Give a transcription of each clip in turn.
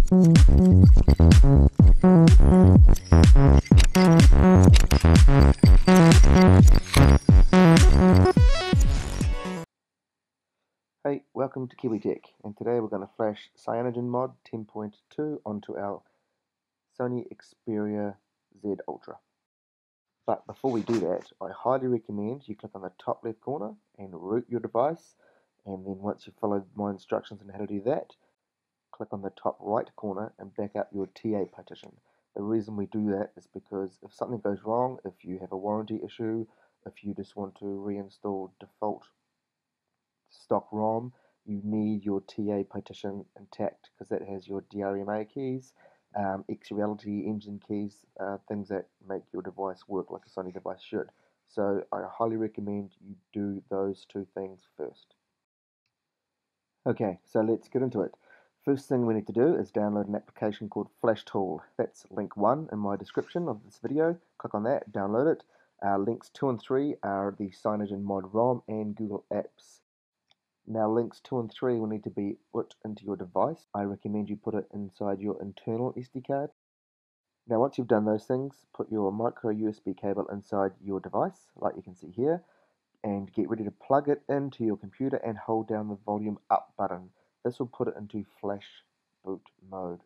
Hey, welcome to Kiwi Tech, and today we're going to flash Cyanogen mod 10.2 onto our Sony Xperia Z Ultra. But before we do that, I highly recommend you click on the top left corner and root your device, and then once you've followed my instructions on how to do that, click on the top right corner and back up your TA partition. The reason we do that is because if something goes wrong, if you have a warranty issue, if you just want to reinstall default stock ROM, you need your TA partition intact because that has your DRMA keys, Xreality engine keys, things that make your device work like a Sony device should. So I highly recommend you do those two things first. Okay, so let's get into it. First thing we need to do is download an application called FlashTool. That's link 1 in my description of this video. Click on that, download it. Links 2 and 3 are the Cyanogen mod ROM and Google Apps. Now links 2 and 3 will need to be put into your device. I recommend you put it inside your internal SD card. Now once you've done those things, put your micro USB cable inside your device, like you can see here, and get ready to plug it into your computer and hold down the volume up button. This will put it into flash boot mode.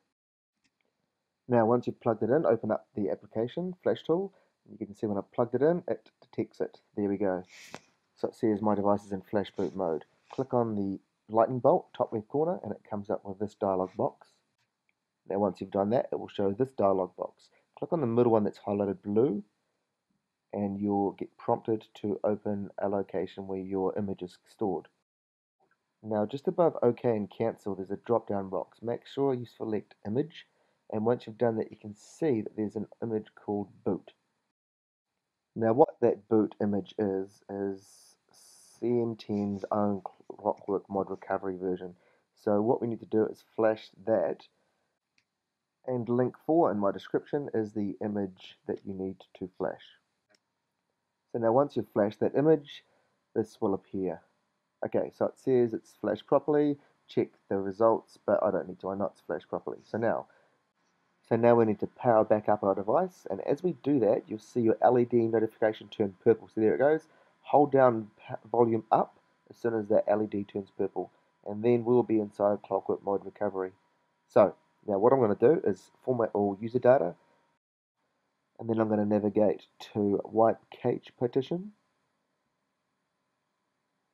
Now once you've plugged it in, open up the application, FlashTool. You can see when I've plugged it in, it detects it. There we go. So it says my device is in flash boot mode. Click on the lightning bolt, top left corner, and it comes up with this dialog box. Now once you've done that, it will show this dialog box. Click on the middle one that's highlighted blue, and you'll get prompted to open a location where your image is stored. Now just above OK and cancel, there's a drop down box. Make sure you select image, and once you've done that, you can see that there's an image called boot. Now what that boot image is CM10's own Clockwork mod recovery version. So what we need to do is flash that, and link 4 in my description is the image that you need to flash. So now once you've flashed that image, this will appear. Okay, so it says it's flashed properly, check the results, but I don't need to, I know it's flashed properly. So now we need to power back up our device, and as we do that, you'll see your LED notification turn purple. So there it goes. Hold down volume up as soon as that LED turns purple, and then we'll be inside Clockwork mode recovery. So now what I'm going to do is format all user data, and then I'm going to navigate to wipe cache partition.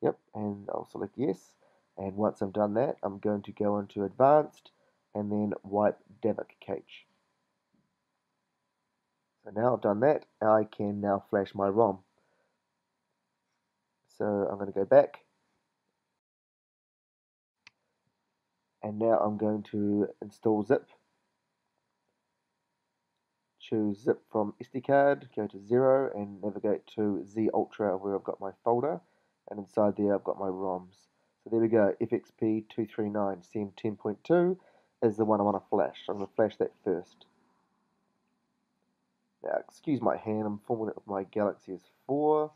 Yep, and I'll select yes. And once I've done that, I'm going to go into advanced and then wipe delvik cache. So now I've done that, I can now flash my ROM. So I'm going to go back, and now I'm going to install zip. Choose zip from SD card, go to 0 and navigate to Z Ultra where I've got my folder, and inside there I've got my ROMs. So there we go, FXP239 CM10.2 is the one I want to flash. I'm going to flash that first. Now excuse my hand, I'm filming it with my Galaxy S4.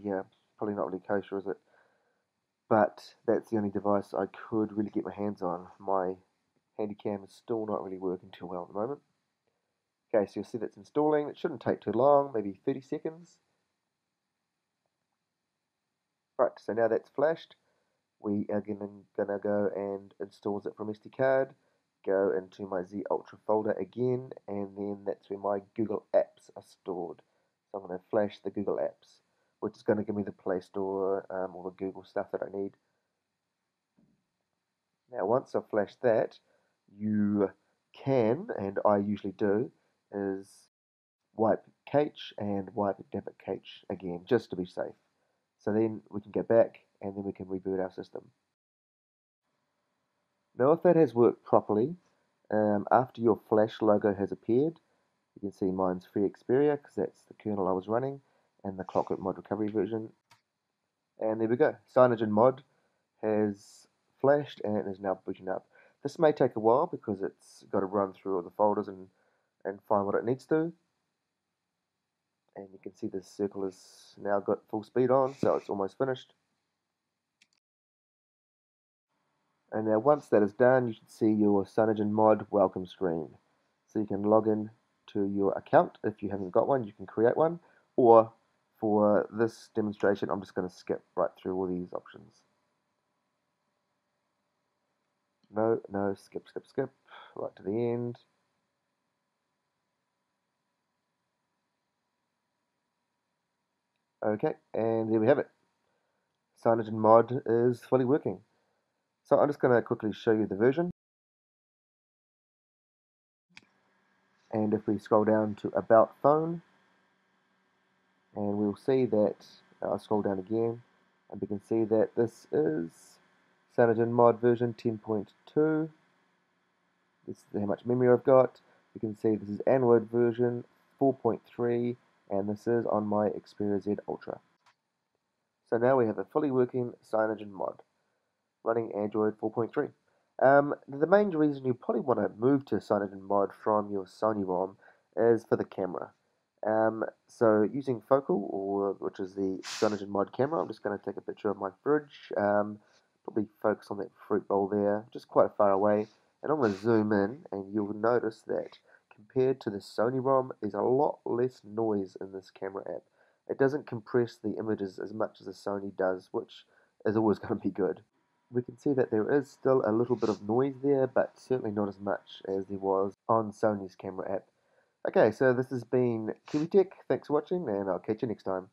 Yeah, probably not really kosher, is it? But that's the only device I could really get my hands on. My Handycam is still not really working too well at the moment. Okay, so you'll see that's installing. It shouldn't take too long, maybe 30 seconds. Right, so now that's flashed. We are going to go and install it from SD card. Go into my Z Ultra folder again, and then that's where my Google Apps are stored. So I'm going to flash the Google Apps, which is going to give me the Play Store, all the Google stuff that I need. Now once I've flashed that, you can, and I usually do, is wipe cache and wipe delvik cache again, just to be safe. So then we can go back and then we can reboot our system. Now if that has worked properly, after your flash logo has appeared, you can see mine's free Xperia because that's the kernel I was running, and the Clockwork mod recovery version. And there we go, Cyanogen mod has flashed and is now booting up. This may take a while because it's got to run through all the folders and find what it needs to. And you can see this circle has now got full speed on, so it's almost finished. And now once that is done, you should see your Cyanogen mod welcome screen. So you can log in to your account. If you haven't got one, you can create one. Or for this demonstration, I'm just going to skip right through all these options. No, no, skip, skip, skip, right to the end. Okay, and there we have it. Cyanogen mod is fully working. So I'm just going to quickly show you the version. And if we scroll down to About Phone, and we'll see that, I'll scroll down again, and we can see that this is Cyanogen mod version 10.2. This is how much memory I've got. You can see this is Android version 4.3, and this is on my Xperia Z Ultra. So now we have a fully working Cyanogen mod running Android 4.3. The main reason you probably want to move to Cyanogen mod from your Sony ROM is for the camera. So using Focal, which is the Cyanogen mod camera, I'm just going to take a picture of my fridge, probably focus on that fruit bowl there, just quite far away, and I'm going to zoom in, and you'll notice that compared to the Sony ROM, there's a lot less noise in this camera app. It doesn't compress the images as much as the Sony does, which is always going to be good. We can see that there is still a little bit of noise there, but certainly not as much as there was on Sony's camera app. Okay, so this has been Kiwi Tech. Thanks for watching, and I'll catch you next time.